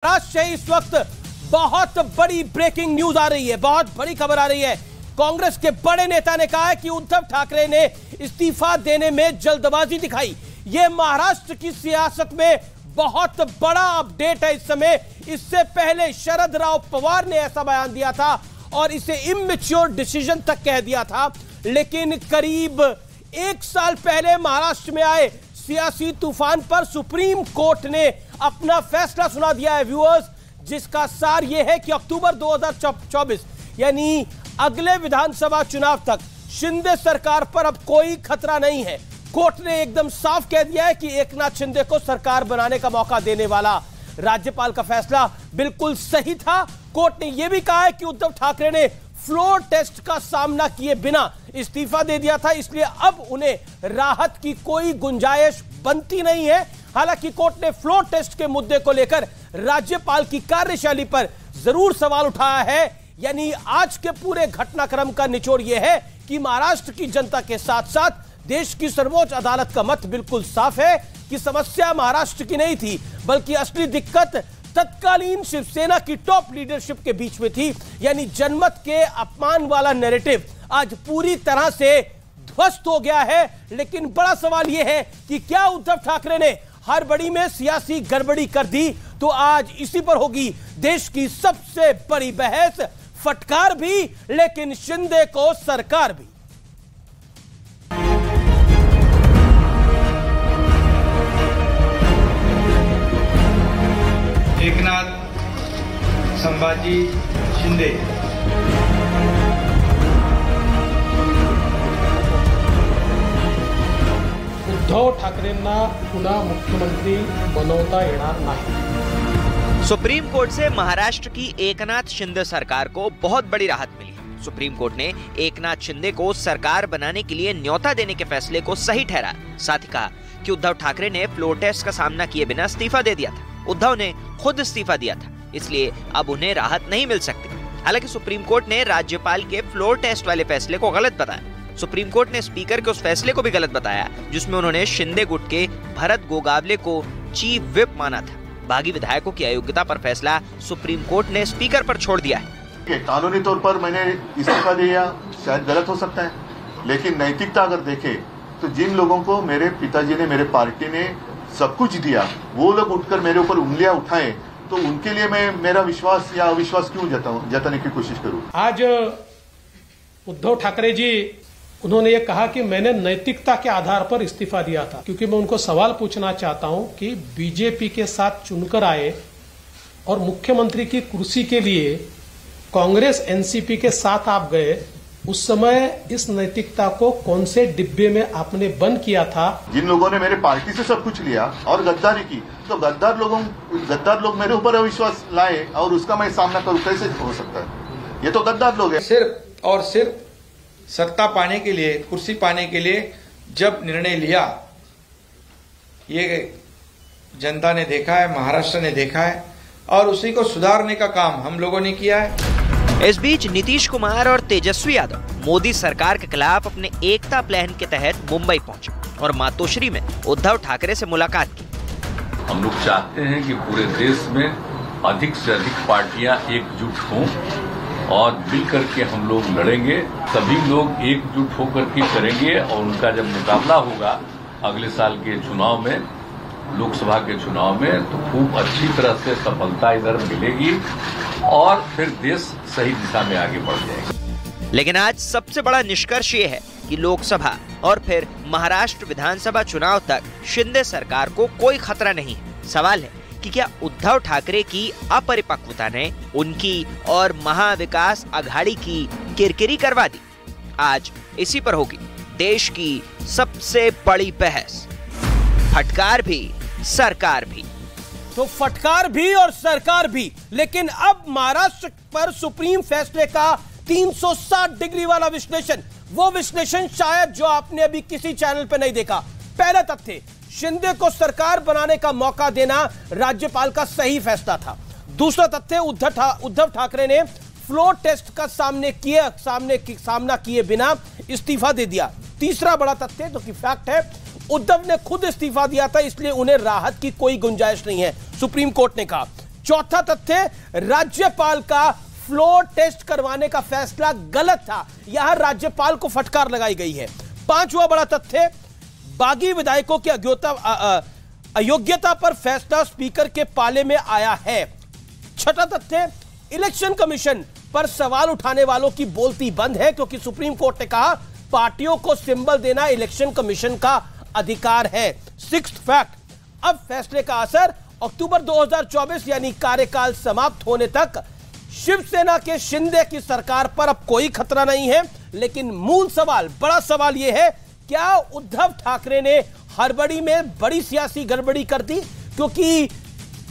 महाराष्ट्र से इस वक्त बहुत बड़ी ब्रेकिंग न्यूज आ रही है, बहुत बड़ी खबर आ रही है। कांग्रेस के बड़े नेता ने कहा है कि उद्धव ठाकरे ने इस्तीफा देने में जल्दबाजी दिखाई। यह महाराष्ट्र की सियासत में बहुत बड़ा अपडेट है इस समय। इससे पहले शरद राव पवार ने ऐसा बयान दिया था और इसे इमैच्योर डिसीजन तक कह दिया था, लेकिन करीब एक साल पहले महाराष्ट्र में आए सियासी तूफान पर सुप्रीम कोर्ट ने अपना फैसला सुना दिया है व्यूअर्स, जिसका सार यह है कि अक्टूबर 2024 यानी अगले विधानसभा चुनाव तक शिंदे सरकार पर अब कोई खतरा नहीं है। कोर्ट ने एकदम साफ कह दिया है कि एकनाथ शिंदे को सरकार बनाने का मौका देने वाला राज्यपाल का फैसला बिल्कुल सही था। कोर्ट ने यह भी कहा है कि उद्धव ठाकरे ने फ्लोर टेस्ट का सामना किए बिना इस्तीफा दे दिया था, इसलिए अब उन्हें राहत की कोई गुंजाइश बनती नहीं है। हालांकि कोर्ट ने फ्लोर टेस्ट के मुद्दे को लेकर राज्यपाल की कार्यशैली पर जरूर सवाल उठाया है। यानी आज के पूरे घटनाक्रम का निचोड़ यह है कि महाराष्ट्र की जनता के साथ साथ देश की सर्वोच्च अदालत का मत बिल्कुल साफ है कि समस्या महाराष्ट्र की नहीं थी, बल्कि असली दिक्कत तत्कालीन शिवसेना की टॉप लीडरशिप के बीच में थी। यानी जनमत के अपमान वाला नैरेटिव आज पूरी तरह से ध्वस्त हो गया है। लेकिन बड़ा सवाल यह है कि क्या उद्धव ठाकरे ने हड़बड़ी में सियासी गड़बड़ी कर दी? तो आज इसी पर होगी देश की सबसे बड़ी बहस। फटकार भी, लेकिन शिंदे को सरकार भी। एकनाथ संभाजी शिंदे उद्धव ठाकरेंना पुन्हा मुख्यमंत्री बनवता येणार नाही। सुप्रीम कोर्ट से महाराष्ट्र की एकनाथ शिंदे सरकार को बहुत बड़ी राहत मिली। सुप्रीम कोर्ट ने एकनाथ शिंदे को सरकार बनाने के लिए न्योता देने के फैसले को सही ठहरा। साथ ही कहा कि उद्धव ठाकरे ने फ्लोर टेस्ट का सामना किए बिना इस्तीफा दे दिया था। उद्धव ने खुद इस्तीफा दिया था, इसलिए अब उन्हें राहत नहीं मिल सकती। हालांकि सुप्रीम कोर्ट ने राज्यपाल के फ्लोर टेस्ट वाले फैसले को गलत बताया। सुप्रीम कोर्ट ने स्पीकर के उस फैसले को भी गलत बताया जिसमें उन्होंने शिंदे गुट के भरत गोगावले को चीफ विप माना था। बागी विधायकों की अयोग्यता पर फैसला सुप्रीम कोर्ट ने स्पीकर पर छोड़ दिया है। कानूनी तौर पर मैंने इस्तीफा दिया, शायद गलत हो सकता है, लेकिन नैतिकता अगर देखे तो जिन लोगों को मेरे पिताजी ने, मेरे पार्टी ने सब कुछ दिया, वो लोग उठकर मेरे ऊपर उंगलियां उठाए, तो उनके लिए मैं मेरा विश्वास या अविश्वास क्यों जताने की कोशिश करूं? आज उद्धव ठाकरे जी उन्होंने ये कहा कि मैंने नैतिकता के आधार पर इस्तीफा दिया था, क्योंकि मैं उनको सवाल पूछना चाहता हूं कि बीजेपी के साथ चुनकर आए और मुख्यमंत्री की कुर्सी के लिए कांग्रेस एनसीपी के साथ आप गए, उस समय इस नैतिकता को कौन से डिब्बे में आपने बंद किया था? जिन लोगों ने मेरे पार्टी से सब कुछ लिया और गद्दारी की, तो गद्दार लोग मेरे ऊपर अविश्वास लाए और उसका मैं सामना करूं, कैसे हो सकता है? ये तो गद्दार लोग हैं। सिर्फ और सिर्फ सत्ता पाने के लिए, कुर्सी पाने के लिए जब निर्णय लिया, ये जनता ने देखा है, महाराष्ट्र ने देखा है, और उसी को सुधारने का काम हम लोगों ने किया है। इस बीच नीतीश कुमार और तेजस्वी यादव मोदी सरकार के खिलाफ अपने एकता प्लान के तहत मुंबई पहुंचे और मातोश्री में उद्धव ठाकरे से मुलाकात की। हम लोग चाहते हैं कि पूरे देश में अधिक से अधिक पार्टियां एकजुट हों और मिलकर के हम लोग लड़ेंगे। सभी लोग एकजुट होकर के करेंगे और उनका जब मुकाबला होगा अगले साल के चुनाव में, लोकसभा के चुनाव में, तो खूब अच्छी तरह से सफलता इधर मिलेगी और फिर देश सही दिशा में आगे बढ़ जाएगा। लेकिन आज सबसे बड़ा निष्कर्ष ये है कि लोकसभा और फिर महाराष्ट्र विधानसभा चुनाव तक शिंदे सरकार को कोई खतरा नहीं है। सवाल है कि क्या उद्धव ठाकरे की अपरिपक्वता ने उनकी और महाविकास अघाड़ी की किरकिरी करवा दी? आज इसी पर होगी देश की सबसे बड़ी बहस। फटकार भी, सरकार भी। तो फटकार भी और सरकार भी, लेकिन अब महाराष्ट्र पर सुप्रीम फैसले का 360 डिग्री वाला विश्लेषण, वो विश्लेषण शायद जो आपने अभी किसी चैनल पर नहीं देखा। पहला तथ्य, शिंदे को सरकार बनाने का मौका देना राज्यपाल का सही फैसला था। दूसरा तथ्य, उद्धव ठाकरे ने फ्लोर टेस्ट का सामना किए बिना इस्तीफा दे दिया। तीसरा बड़ा तथ्य जो कि फैक्ट है, उद्धव ने खुद इस्तीफा दिया था, इसलिए उन्हें राहत की कोई गुंजाइश नहीं है, सुप्रीम कोर्ट ने कहा। चौथा तथ्य, राज्यपाल का फ्लोर टेस्ट करवाने का फैसला गलत था, यहां राज्यपाल को फटकार लगाई गई है। पांचवा बड़ा तथ्य, बागी विधायकों की अयोग्यता पर फैसला स्पीकर के पाले में आया है। छठा तथ्य, इलेक्शन कमीशन पर सवाल उठाने वालों की बोलती बंद है, क्योंकि सुप्रीम कोर्ट ने कहा पार्टियों को सिंबल देना इलेक्शन कमीशन का अधिकार है। सिक्स्थ फैक्ट, अब फैसले का असर अक्टूबर 2024 यानी कार्यकाल समाप्त होने तक शिवसेना के शिंदे की सरकार पर अब कोई खतरा नहीं है। लेकिन मूल सवाल, बड़ा सवाल यह है, क्या उद्धव ठाकरे ने हड़बड़ी में बड़ी सियासी गड़बड़ी कर दी? क्योंकि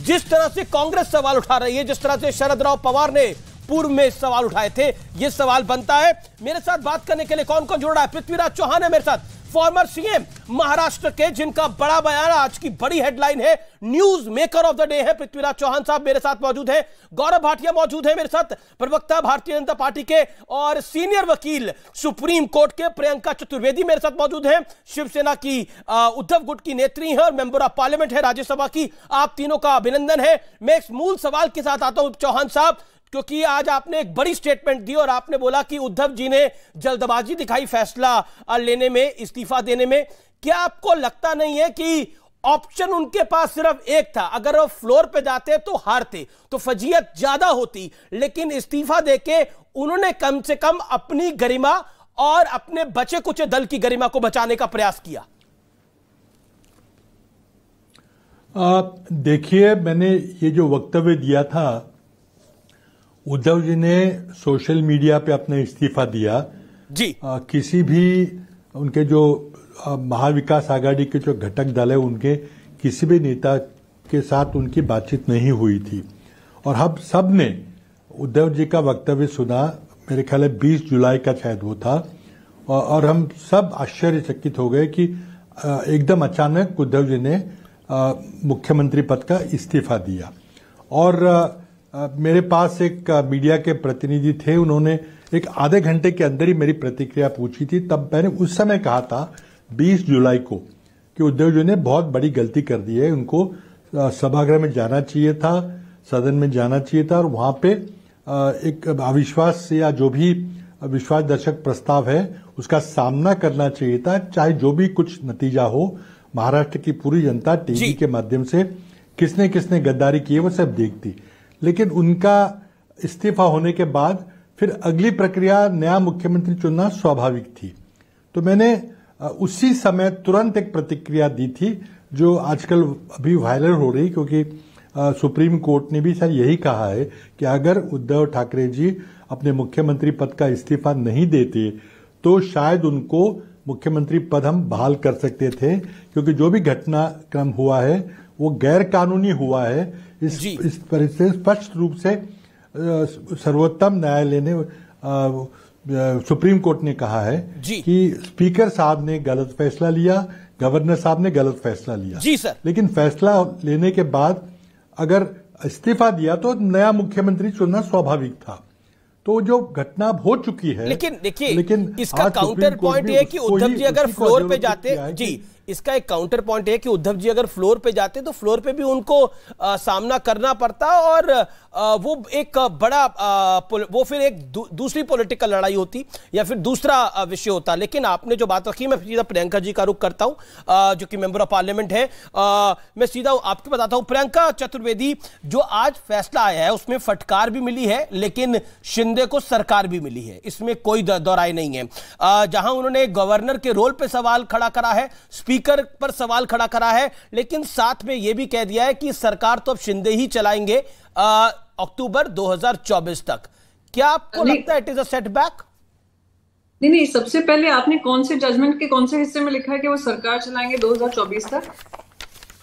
जिस तरह से कांग्रेस सवाल उठा रही है, जिस तरह से शरद राव पवार ने पूर्व में सवाल उठाए थे, यह सवाल बनता है। मेरे साथ बात करने के लिए कौन कौन जुड़ रहा है? पृथ्वीराज चौहान है मेरे साथ, फॉर्मर सीएम महाराष्ट्र के, जिनका बड़ा बयान, आज की बड़ी हेडलाइन है, news maker of the day है। पृथ्वीराज चौहान साहब मेरे साथ मौजूद हैं। गौरव भाटिया मौजूद है मेरे साथ, प्रवक्ता भारतीय जनता पार्टी के और सीनियर वकील सुप्रीम कोर्ट के। प्रियंका चतुर्वेदी मेरे साथ मौजूद हैं, शिवसेना की उद्धव गुट की नेत्री है और मेंबर ऑफ पार्लियामेंट है राज्यसभा की। आप तीनों का अभिनंदन है। मैं इस मूल सवाल के साथ आता हूं चौहान साहब, क्योंकि आज आपने एक बड़ी स्टेटमेंट दी और आपने बोला कि उद्धव जी ने जल्दबाजी दिखाई फैसला लेने में, इस्तीफा देने में। क्या आपको लगता नहीं है कि ऑप्शन उनके पास सिर्फ एक था? अगर वो फ्लोर पे जाते तो हारते तो फजीयत ज्यादा होती, लेकिन इस्तीफा देके उन्होंने कम से कम अपनी गरिमा और अपने बचे कुचे दल की गरिमा को बचाने का प्रयास किया। देखिए, मैंने ये जो वक्तव्य दिया था, उद्धव जी ने सोशल मीडिया पे अपना इस्तीफा दिया जी। किसी भी उनके जो महाविकास आघाड़ी के जो घटक दल है, उनके किसी भी नेता के साथ उनकी बातचीत नहीं हुई थी। और हम सब ने उद्धव जी का वक्तव्य सुना, मेरे ख्याल है 20 जुलाई का शायद वो था, और हम सब आश्चर्यचकित हो गए कि एकदम अचानक उद्धव जी ने मुख्यमंत्री पद का इस्तीफा दिया। और मेरे पास एक मीडिया के प्रतिनिधि थे, उन्होंने एक आधे घंटे के अंदर ही मेरी प्रतिक्रिया पूछी थी। तब मैंने उस समय कहा था 20 जुलाई को कि उद्धव जी ने बहुत बड़ी गलती कर दी है, उनको सभागृह में जाना चाहिए था, सदन में जाना चाहिए था और वहां पे एक अविश्वास या जो भी विश्वासदर्शक प्रस्ताव है उसका सामना करना चाहिए था, चाहे जो भी कुछ नतीजा हो। महाराष्ट्र की पूरी जनता टीवी के माध्यम से किसने किसने गद्दारी की है वो सब देखती। लेकिन उनका इस्तीफा होने के बाद फिर अगली प्रक्रिया नया मुख्यमंत्री चुनना स्वाभाविक थी। तो मैंने उसी समय तुरंत एक प्रतिक्रिया दी थी जो आजकल अभी वायरल हो रही, क्योंकि सुप्रीम कोर्ट ने भी शायद यही कहा है कि अगर उद्धव ठाकरे जी अपने मुख्यमंत्री पद का इस्तीफा नहीं देते तो शायद उनको मुख्यमंत्री पद हम बहाल कर सकते थे, क्योंकि जो भी घटनाक्रम हुआ है वो गैर कानूनी हुआ है। इस पर से स्पष्ट रूप से सर्वोच्च न्यायालय ने सुप्रीम कोर्ट ने कहा है कि स्पीकर साहब ने गलत फैसला लिया, गवर्नर साहब ने गलत फैसला लिया। जी सर। लेकिन फैसला लेने के बाद अगर इस्तीफा दिया तो नया मुख्यमंत्री चुनना स्वाभाविक था। तो जो घटना हो चुकी है, लेकिन देखिए, इसका काउंटर पॉइंट ये कि उद्धव जी अगर फ्लोर पे जाते, जी, इसका एक काउंटर पॉइंट है कि उद्धव जी अगर फ्लोर पे जाते तो फ्लोर पे भी उनको सामना करना पड़ता और वो एक बड़ा वो फिर एक दूसरी पॉलिटिकल लड़ाई होती या फिर दूसरा विषय होता। लेकिन आपने जो बात रखी, मैं सीधा प्रियंका जी का रुख करता हूं जो कि मेंबर ऑफ पार्लियामेंट है। मैं सीधा आपको बताता हूं, प्रियंका चतुर्वेदी, जो आज फैसला आया है उसमें फटकार भी मिली है लेकिन शिंदे को सरकार भी मिली है, इसमें कोई दोराई नहीं है। जहां उन्होंने गवर्नर के रोल पे सवाल खड़ा करा है, स्पीकर पर सवाल खड़ा करा है, लेकिन साथ में यह भी कह दिया है कि सरकार तो अब शिंदे ही चलाएंगे अक्टूबर 2024 तक। क्या आपको लगता है इट इज अ सेटबैक? नहीं, सबसे पहले आपने कौन से जजमेंट के कौन से हिस्से में लिखा है कि वो सरकार चलाएंगे 2024 तक?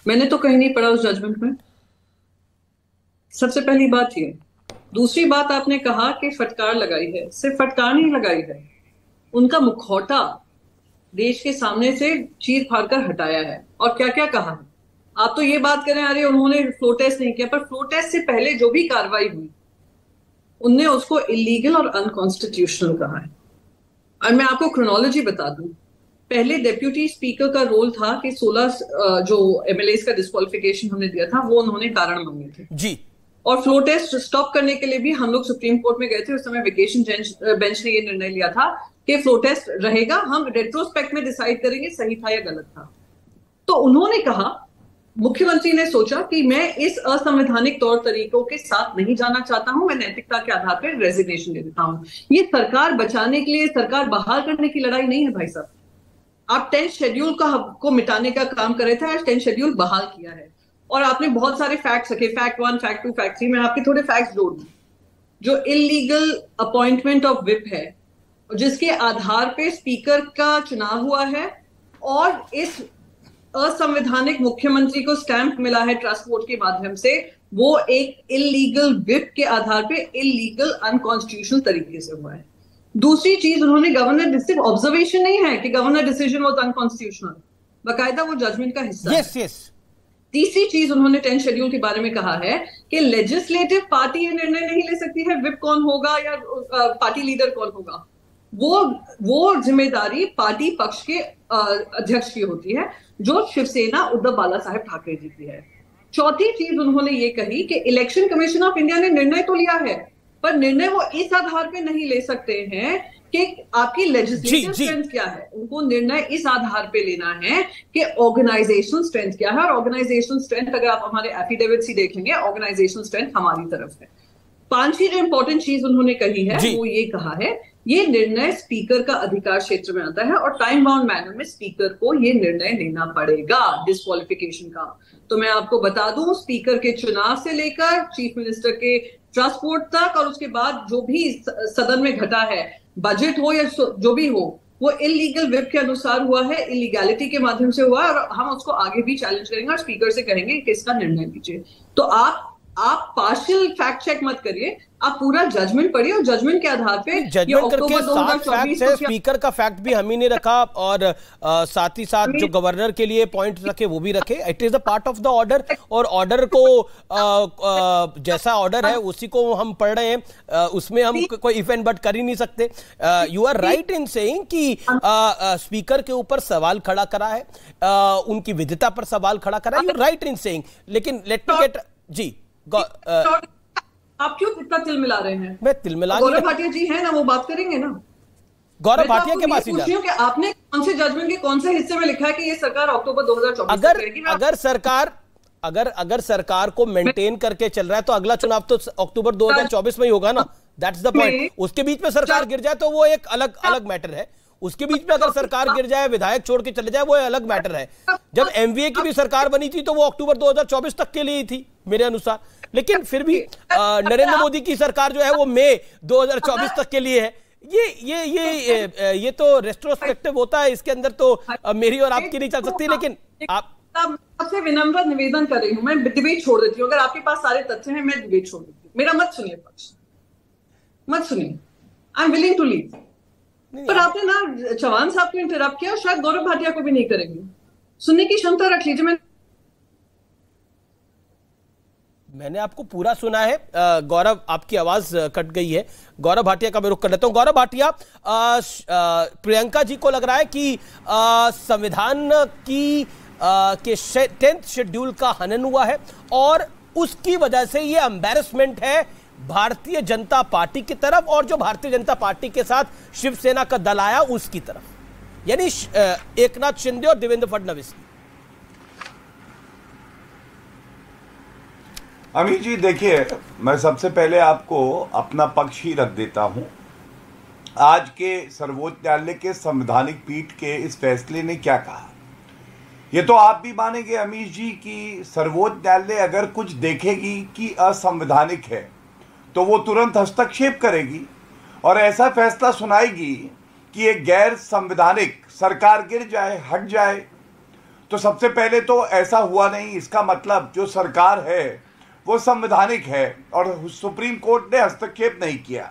मैंने तो कहीं नहीं पढ़ा उस जजमेंट में। सबसे पहली बात ये। दूसरी बात, आपने कहा कि फटकार लगाई है। सिर्फ फटकार नहीं लगाई है, उनका मुखौटा देश के सामने से चीर फाड़ कर हटाया है। और क्या क्या कहा है? आप तो ये बात करें अरे उन्होंने फ्लोर टेस्ट नहीं किया, पर फ्लोर टेस्ट से पहले जो भी कार्रवाई हुई उनने उसको इलीगल और अनकॉन्स्टिट्यूशनल कहा है। और मैं आपको क्रोनोलॉजी बता दूं, पहले डेप्यूटी स्पीकर का रोल था कि 16 जो एमएलएस का डिस्क्वालिफिकेशन हमने दिया था वो उन्होंने कारण मांगे थे जी, और फ्लो टेस्ट स्टॉप करने के लिए भी हम लोग सुप्रीम कोर्ट में गए थे। उस समय वेकेशन बेंच ने ये निर्णय लिया था कि फ्लो टेस्ट रहेगा, हम रेट्रोस्पेक्ट में डिसाइड करेंगे सही था या गलत था। तो उन्होंने कहा, मुख्यमंत्री ने सोचा कि मैं इस असंवैधानिक तौर तरीकों के साथ नहीं जाना चाहता हूं, मैं नैतिकता के आधार पर रेजिग्नेशन दे देता हूं। ये सरकार बचाने के लिए, सरकार बहाल करने की लड़ाई नहीं है भाई साहब। आप 10th शेड्यूल को मिटाने का काम कर रहे थे, आज 10th शेड्यूल बहाल किया है और आपने बहुत सारे फैक्ट्स रखे, फैक्ट 1, फैक्ट 2, फैक्ट 3। मैं आपके थोड़े फैक्ट्स जोड़ दूं। जो इलीगल अपॉइंटमेंट ऑफ विप है, जिसके आधार पे स्पीकर का चुनाव हुआ है और इस असंवैधानिक मुख्यमंत्री को स्टैंप मिला है ट्रस्ट वोट के माध्यम से, वो एक इलीगल विप के आधार पे इलीगल अनकॉन्स्टिट्यूशनल तरीके से हुआ है। दूसरी चीज, उन्होंने गवर्नर सिर्फ ऑब्जर्वेशन नहीं है कि गवर्नर डिसीजन वाज अनकॉन्स्टिट्यूशनल, बाकायदा वो जजमेंट का हिस्सा है। यस। तीसरी चीज उन्होंने 10th शेड्यूल के बारे में कहा है कि लेजिस्लेटिव पार्टी ये निर्णय नहीं ले सकती है विप कौन होगा या पार्टी लीडर कौन होगा। वो जिम्मेदारी पार्टी पक्ष के अध्यक्ष की होती है, जो शिवसेना उद्धव बाला साहेब ठाकरे जी की है। चौथी चीज उन्होंने ये कही कि इलेक्शन कमीशन ऑफ इंडिया ने निर्णय तो लिया है, पर निर्णय वो इस आधार पे नहीं ले सकते हैं कि आपकी लेजिस्लेटिव स्ट्रेंथ क्या है। उनको निर्णय इस आधार पे लेना है कि ऑर्गेनाइजेशनल स्ट्रेंथ क्या है, और ऑर्गेनाइजेशनल स्ट्रेंथ अगर आप हमारे एफिडेविट्स ही देखेंगे, ऑर्गेनाइजेशनल स्ट्रेंथ हमारी तरफ है। पांचवी जो इंपॉर्टेंट चीज उन्होंने कही है वो ये कहा है, ये निर्णय स्पीकर का अधिकार क्षेत्र में आता है और टाइम बाउंड मैनर में स्पीकर को ये निर्णय लेना पड़ेगा डिस्क्वालिफिकेशन का। तो मैं आपको बता दूं, स्पीकर के चुनाव से लेकर चीफ मिनिस्टर के ट्रस्ट वोट तक और उसके बाद जो भी सदन में घटा है, बजट हो या जो भी हो, वो इलीगल विप के अनुसार हुआ है, इलीगैलिटी के माध्यम से हुआ है और हम उसको आगे भी चैलेंज करेंगे और स्पीकर से कहेंगे कि इसका निर्णय लीजिए। तो आप पार्शियल फैक्ट चेक मत करिए, आप पूरा जजमेंट पढ़िए और जजमेंट के आधार पे जजमेंट करके 7 फैक्ट्स है। स्पीकर का फैक्ट भी हम ही ने रखा और साथ ही साथ जो गवर्नर के लिए पॉइंट रखे वो भी रखे। It is a part of the order और ऑर्डर को जैसा ऑर्डर है उसी को हम पढ़ रहे हैं, उसमें हम कोई इफ एंड बट कर ही नहीं सकते। You are right in saying कि स्पीकर के ऊपर सवाल खड़ा करा है, उनकी विधिता पर सवाल खड़ा करा है। You are right in saying, लेकिन लेट मी गेट जी आप क्यों इतना तिल मिला रहे हैं? मैं तिल मिला, गौरव भाटिया जी है ना, वो बात करेंगे ना। गौरव भाटिया के पास ही पूछ रही हूं कि आपने कौन से जजमेंट के कौन से हिस्से में लिखा है कि ये सरकार अक्टूबर 2024 तक रहेगी? अगर सरकार को मेंटेन करके चल रहा है तो अगला चुनाव तो अक्टूबर 2024 में ही होगा ना। That's the point. उसके बीच में सरकार गिर जाए तो वो एक अलग मैटर है। उसके बीच में अगर सरकार गिर जाए, विधायक छोड़ के चले जाए, वो अलग मैटर है। जब एमवीए की भी सरकार बनी थी तो वो अक्टूबर 2024 तक के लिए ही थी मेरे अनुसार, लेकिन फिर भी नरेंद्र मोदी की सरकार जो है वो मई 2024 तक के लिए है। ये तो रेट्रोस्पेक्टिव होता है, इसके अंदर तो मेरी और आपकी नहीं चल सकती। लेकिन आपसे विनम्र निवेदन कर रही हूं, मैं डिबेट छोड़ देती हूँ। अगर आपके पास सारे तथ्य हैं, मैं डिबेट छोड़ देती हूँ। मेरा मत सुनिए पक्ष, मत सुनिए। I am willing to leave. पर आपने ना चौहान साहब को इंटरप्ट किया और शायद गौरव भाटिया को भी नहीं करेंगे। सुनने की क्षमता रख लीजिए। मैंने आपको पूरा सुना है। गौरव, आपकी आवाज कट गई है। गौरव भाटिया का मैं रुख कर लेता हूं। गौरव भाटिया, प्रियंका जी को लग रहा है कि संविधान की के 10th शेड्यूल का हनन हुआ है और उसकी वजह से ये एम्बैरेसमेंट है भारतीय जनता पार्टी की तरफ और जो भारतीय जनता पार्टी के साथ शिवसेना का दल आया उसकी तरफ, यानी एकनाथ शिंदे और देवेंद्र फडणवीस। अमित जी देखिए, मैं सबसे पहले आपको अपना पक्ष ही रख देता हूं। आज के सर्वोच्च न्यायालय के संवैधानिक पीठ के इस फैसले ने क्या कहा, ये तो आप भी मानेंगे अमित जी कि सर्वोच्च न्यायालय अगर कुछ देखेगी कि असंवैधानिक है तो वो तुरंत हस्तक्षेप करेगी और ऐसा फैसला सुनाएगी कि एक गैर संवैधानिक सरकार गिर जाए, हट जाए। तो सबसे पहले तो ऐसा हुआ नहीं, इसका मतलब जो सरकार है वो संवैधानिक है और सुप्रीम कोर्ट ने हस्तक्षेप नहीं किया।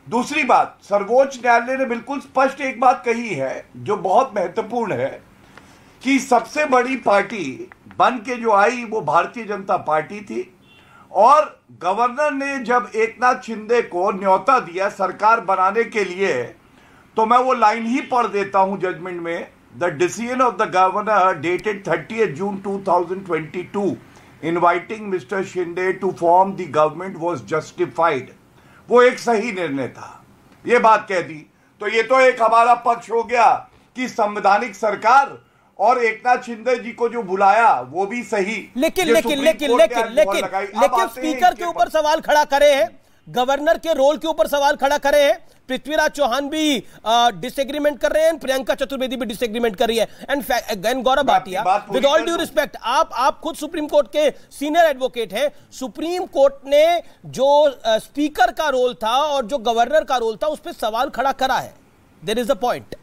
दूसरी बात, सर्वोच्च न्यायालय ने बिल्कुल स्पष्ट एक बात कही है जो बहुत महत्वपूर्ण है कि सबसे बड़ी पार्टी बन के जो आई वो भारतीय जनता पार्टी थी और गवर्नर ने जब एकनाथ शिंदे को न्योता दिया सरकार बनाने के लिए, तो मैं वो लाइन ही पढ़ देता हूं जजमेंट में। The decision of the governor dated 30th June 2022 inviting mister Shinde to form the government was justified, वो एक सही निर्णय था, ये बात कह दी। तो ये तो एक हमारा पक्ष हो गया कि संवैधानिक सरकार और एकनाथ शिंदे जी को जो बुलाया वो भी सही। लेकिन स्पीकर के ऊपर सवाल खड़ा करे हैं, गवर्नर के रोल के ऊपर सवाल खड़ा करे हैं, पृथ्वीराज चौहान भी डिसएग्रीमेंट कर रहे हैं, प्रियंका चतुर्वेदी भी डिसएग्रीमेंट कर रही है। And Gaurav Bhatia, with all due respect, आप खुद सुप्रीम कोर्ट के सीनियर एडवोकेट हैं, सुप्रीम कोर्ट ने जो स्पीकर का रोल था और जो गवर्नर का रोल था उस पर सवाल खड़ा करा है, देयर इज अ पॉइंट।